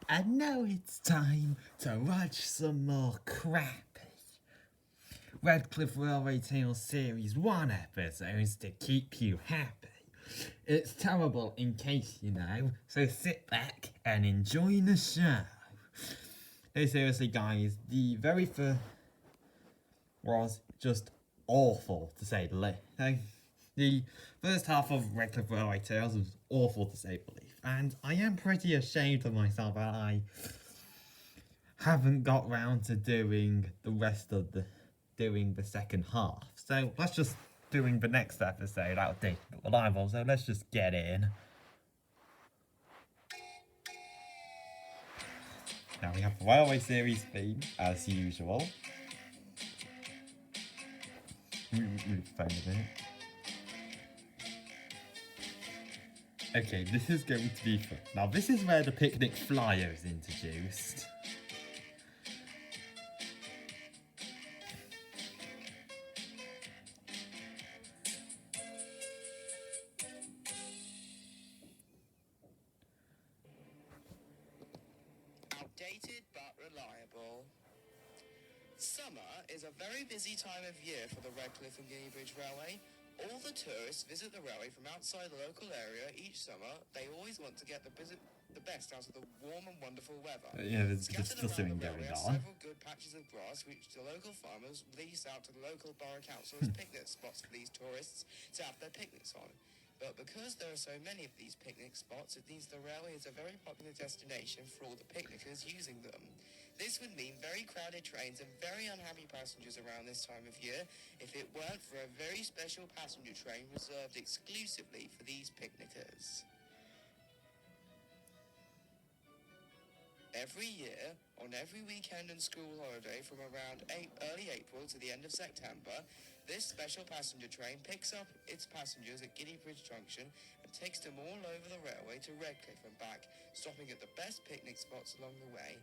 And now it's time to watch some more crappy Redcliff Railway Tales Series 1 episodes to keep you happy. It's terrible in case you know, so sit back and enjoy the show. Hey, seriously guys, the very first was just awful to say the least. The first half of Redcliff Railway Tales was awful to say the least, and I am pretty ashamed of myself that I haven't got round to doing the second half. So let's just doing the next episode out of Reliable, so let's just get in. Now we have the Railway Series theme, as usual. Okay, this is going to be fun. Now this is where the picnic flyer is introduced. Outdated but reliable. Summer is a very busy time of year for the Redcliff and Guinea Bridge Railway. All the tourists visit the railway from outside the local area each summer. They always want to get the best out of the warm and wonderful weather. Yeah, there's Scattered still around something the going railway are on. several good patches of grass which the local farmers lease out to the local borough council as picnic spots for these tourists to have their picnics on. But because there are so many of these picnic spots, it means the railway is a very popular destination for all the picnickers using them. This would mean very crowded trains and very unhappy passengers around this time of year if it weren't for a very special passenger train reserved exclusively for these picnickers. Every year, on every weekend and school holiday from around early April to the end of September, this special passenger train picks up its passengers at Guinea Bridge Junction and takes them all over the railway to Redcliff and back, stopping at the best picnic spots along the way.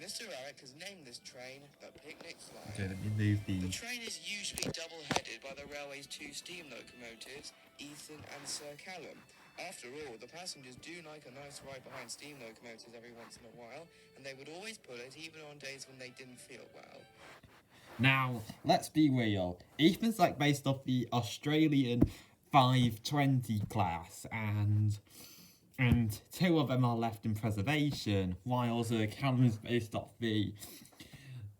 Mr. Eric has named this train the Picnic Flyer. Okay, let me move The train is usually double-headed by the railway's two steam locomotives, Ethan and Sir Callum. After all, the passengers do like a nice ride behind steam locomotives every once in a while, and they would always pull it even on days when they didn't feel well. Now, let's be real. Ethan's like based off the Australian 520 class, and two of them are left in preservation, while Sir Callum is based off the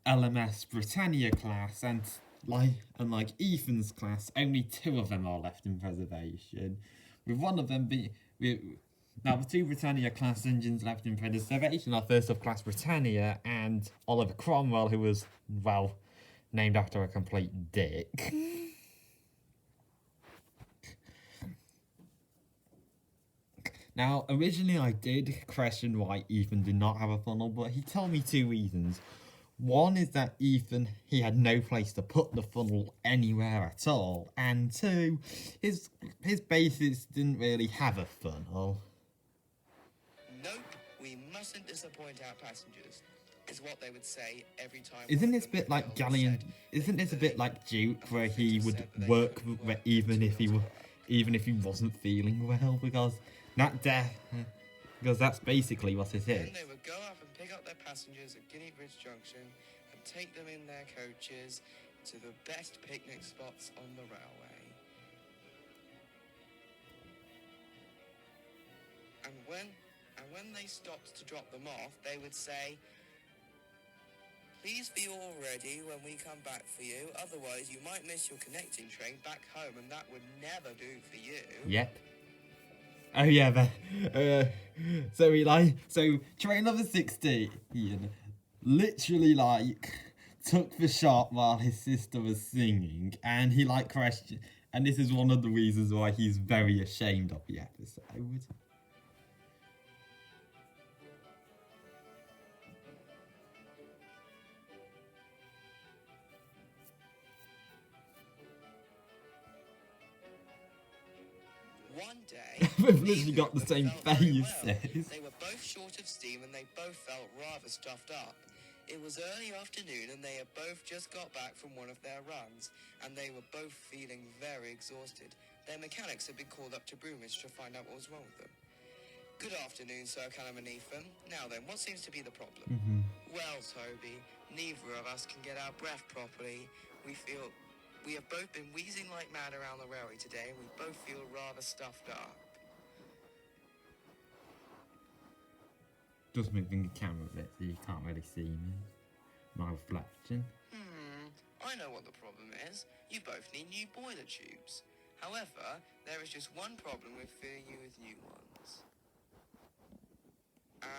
LMS Britannia class, and like Ethan's class, only two of them are left in preservation, with one of them now the two Britannia class engines left in preservation are first of class Britannia and Oliver Cromwell, who was, well, named after a complete dick. Now, originally I did question why Ethan did not have a funnel, but he told me two reasons. One is that he had no place to put the funnel anywhere at all, and two, his bases didn't really have a funnel. Nope, we mustn't disappoint our passengers, is what they would say every time. Isn't this a bit like Galleon? Isn't this a bit like Duke, where he would work even if he wasn't feeling well, because that's basically what it is. Then they would go up and pick up their passengers at Guinea Bridge Junction and take them in their coaches to the best picnic spots on the railway. And when they stopped to drop them off, they would say, "Please be all ready when we come back for you, otherwise you might miss your connecting train back home, and that would never do for you." Yep. Oh yeah, so train number 16 literally took the shot while his sister was singing, and he questioned, and this is one of the reasons why he's very ashamed of the episode. One day, We've literally got the same felt very face. well. They were both short of steam and they both felt rather stuffed up. It was early afternoon and they had both just got back from one of their runs, and they were both feeling very exhausted. Their mechanics had been called up to Broomish to find out what was wrong with them. Good afternoon, Sir Callum and Ethan. Now then, what seems to be the problem? Well, Toby, neither of us can get our breath properly. We have both been wheezing like mad around the railway today, and we both feel rather stuffed up. Just moving the camera a bit so you can't really see me. My reflection. I know what the problem is. You both need new boiler tubes. However, there is just one problem with filling you with new ones.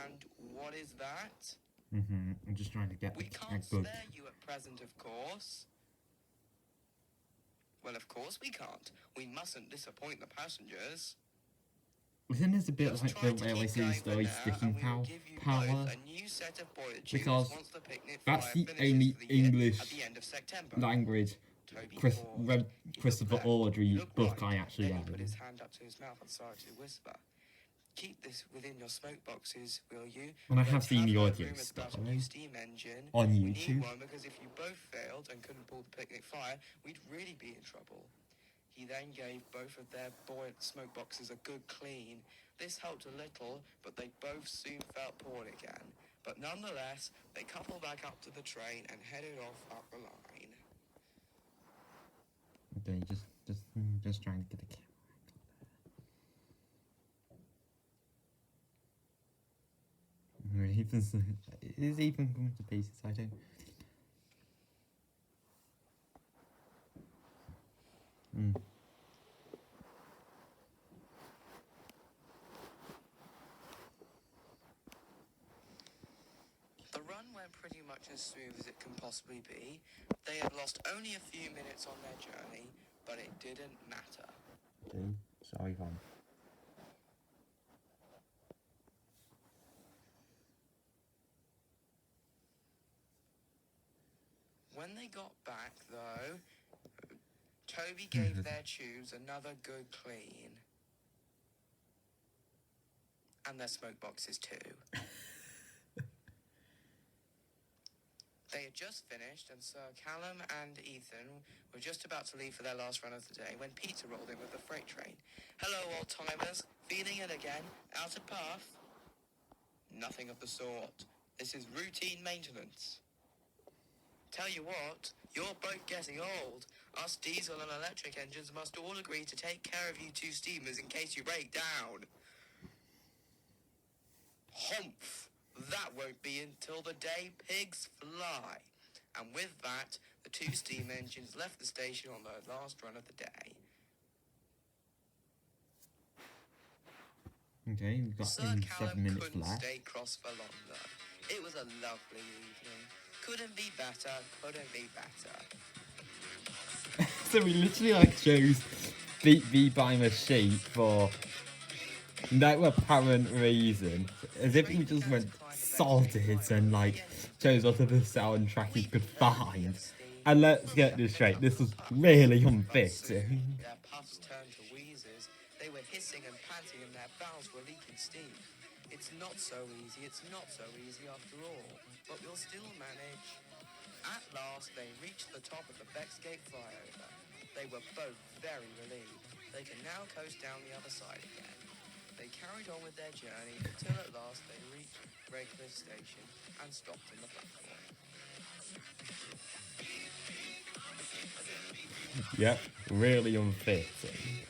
And what is that? I'm just trying to get We a can't good... spare you at present, of course. Well, of course we can't. We mustn't disappoint the passengers. Isn't this a bit Just like try the to railway keep going series for story now, Sticking and we will Power? give you both a new set of boiler tubes Because once the picnic that's fire the finishes only for the year English at the end of September. language Toby paused. He Christopher looked blank. Audrey He looked book right. I actually Then he read. put his hand up to his mouth and started to whisper. Keep this within your smoke boxes, will you? And I When have seen the Traveller audio Room has stuff started a new steam engine. on We need YouTube. one because if you both failed and couldn't pull the picnic fire, we'd really be in trouble. He then gave both of their smoke boxes a good clean. This helped a little, but they both soon felt poorly again. But nonetheless, they coupled back up to the train and headed off up the line. Okay, just trying to get a camera. Is Ethan going to pieces? I don't. The run went pretty much as smooth as it can possibly be. They had lost only a few minutes on their journey, but it didn't matter. Okay, sorry, Van. When they got back, though, Toby gave their tubes another good clean. And their smoke boxes too. They had just finished, and Sir Callum and Ethan were just about to leave for their last run of the day when Peter rolled in with the freight train. Hello, old-timers. Feeling it again? Out of puff? Nothing of the sort. This is routine maintenance. Tell you what, you're both getting old. Us diesel and electric engines must all agree to take care of you two steamers in case you break down. Humph! That won't be until the day pigs fly. And with that, the two steam engines left the station on their last run of the day. Okay, we've got Sir 7 Callum minutes couldn't left. stay cross for long, though. It was a lovely evening. Couldn't be better, couldn't be better. So we literally like chose Beat Me by Machine for no apparent reason. As if we just went salted and like chose whatever soundtrack he could find. And let's get this straight, this was really unfitting. Their puffs turned to wheezes. They were hissing and panting and their valves were leaking steam. It's not so easy after all. But we'll still manage. At last, they reached the top of the Bexgate flyover. They were both very relieved. They can now coast down the other side again. They carried on with their journey until at last they reached Redcliff Station and stopped in the platform. Yep, really unfitting.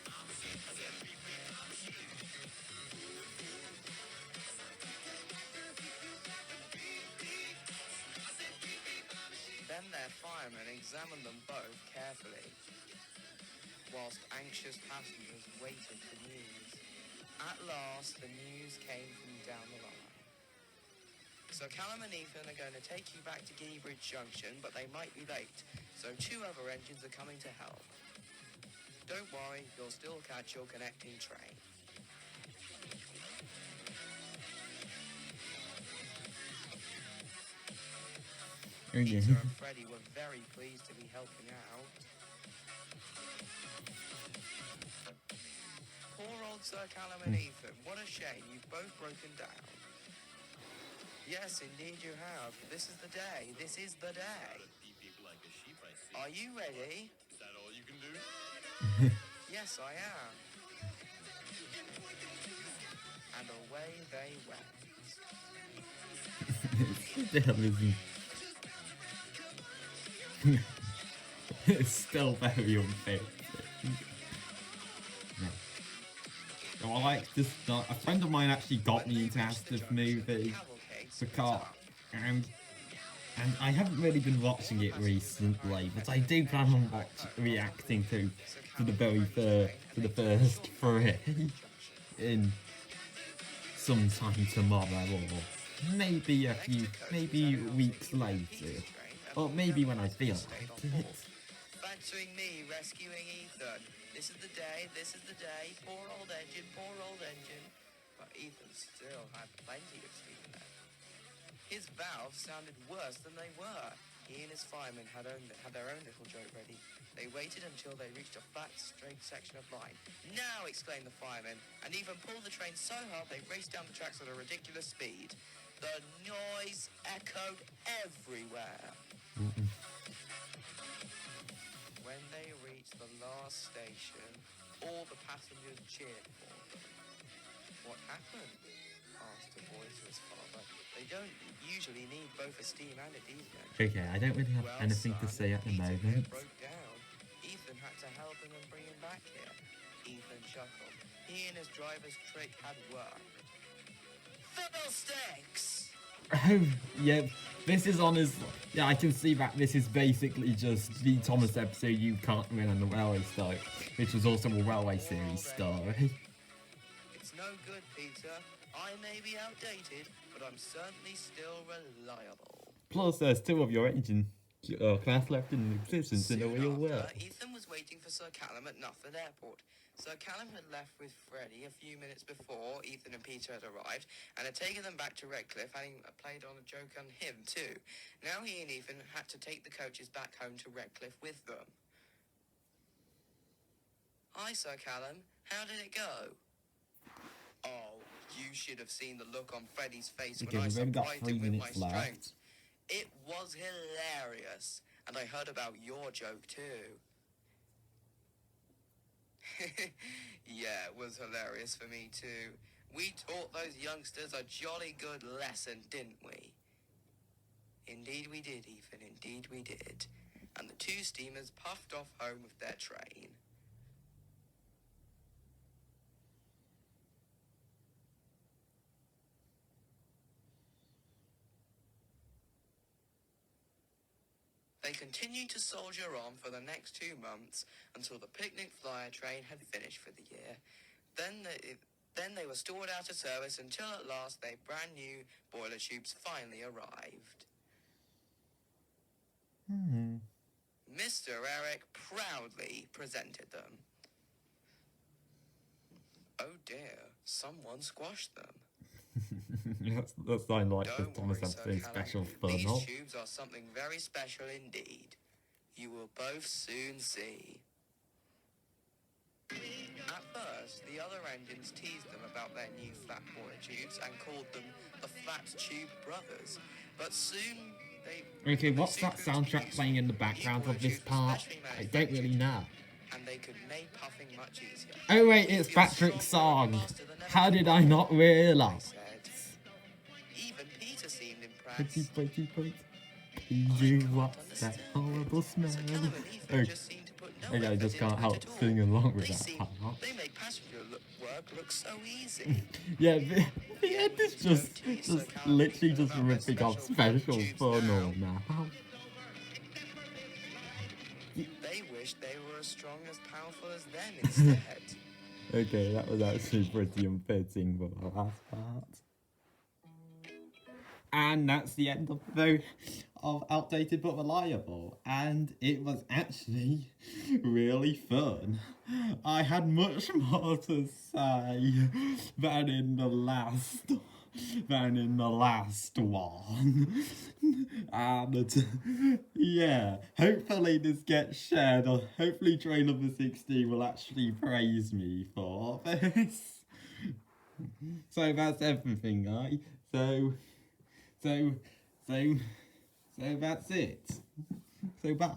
Then their firemen examined them both carefully, whilst anxious passengers waited for news. At last, the news came from down the line. So Callum and Ethan are going to take you back to Guinea Bridge Junction, but they might be late, so 2 other engines are coming to help. Don't worry, you'll still catch your connecting train. Peter and Freddie were very pleased to be helping out. Poor old Sir Callum and Ethan, what a shame, you've both broken down. Yes, indeed you have. This is the day. This is the day. Are you ready? Is that all you can do? Yes, I am. and away they went. Still isn't. It's still very unfair. No. So I like this. A friend of mine actually got me into this movie because, and I haven't really been watching it recently, but I do plan on reacting to the first three in sometime tomorrow, or maybe weeks later, or maybe when I feel like it. Fancying me rescuing Ethan. This is the day, poor old engine. But Ethan still had plenty of steam left. His valves sounded worse than they were. He and his fireman had their own little joke ready. They waited until they reached a flat, straight section of line. Now, exclaimed the fireman, and even pulled the train so hard they raced down the tracks at a ridiculous speed. The noise echoed everywhere. When they reached the last station, all the passengers cheered for them. What happened? Asked a boy to his father. They don't usually need both a steam and a diesel engine. Okay, I don't really have anything to say at the moment. Broke down. Ethan had to help him and bring him back here. Ethan chuckled. He and his driver's trick had worked. Fiddlesticks! Oh, yeah, this is honestly... Yeah, I can see that this is basically just the Thomas episode You Can't Win on the Railway Story, which was also a Railway Series story. It's no good, Peter. I may be outdated, but I'm certainly still reliable. Plus, there's two of your engine class left in existence in the real world. Ethan was waiting for Sir Callum at Nufford Airport. Sir Callum had left with Freddie a few minutes before Ethan and Peter had arrived, and had taken them back to Redcliffe, having played on a joke on him too. Now he and Ethan had to take the coaches back home to Redcliffe with them. Hi, Sir Callum. How did it go? Oh, you should have seen the look on Freddie's face when I surprised him with my strength. It was hilarious, and I heard about your joke too. Yeah, it was hilarious for me too. We taught those youngsters a jolly good lesson, didn't we? Indeed we did, Ethan, indeed we did. And the two steamers puffed off home with their train. They continued to soldier on for the next 2 months until the picnic flyer train had finished for the year. Then they were stored out of service until at last their brand new boiler tubes finally arrived. Mr. Eric proudly presented them. Oh dear, someone squashed them. That's not like the Don't Thomas worry, episode Sir special Callum. fun. These tubes are something very special indeed. You will both soon see. At first, the other engines teased them about their new flat boiler tubes and called them the Flat Tube Brothers. But soon they... Okay, what's that soundtrack playing in the background of this part? I don't really know. And they could make puffing much easier. Oh wait, it's Patrick's song. How did I not realise? Even Peter seemed impressed. Pretty. You what's that horrible smell? Oh, okay, I just can't help singing along with that part. They make passenger work look so easy. Yeah, the end is just literally just ripping off special fun all now. They wish they were as strong as powerful as them instead. Okay, that was actually pretty unfitting for the last part. And that's the end of Outdated But Reliable. And it was actually really fun. I had much more to say than in the last one. And yeah, hopefully this gets shared, or hopefully train number 16 will actually praise me for this. So that's everything, guys. So that's it. So bye.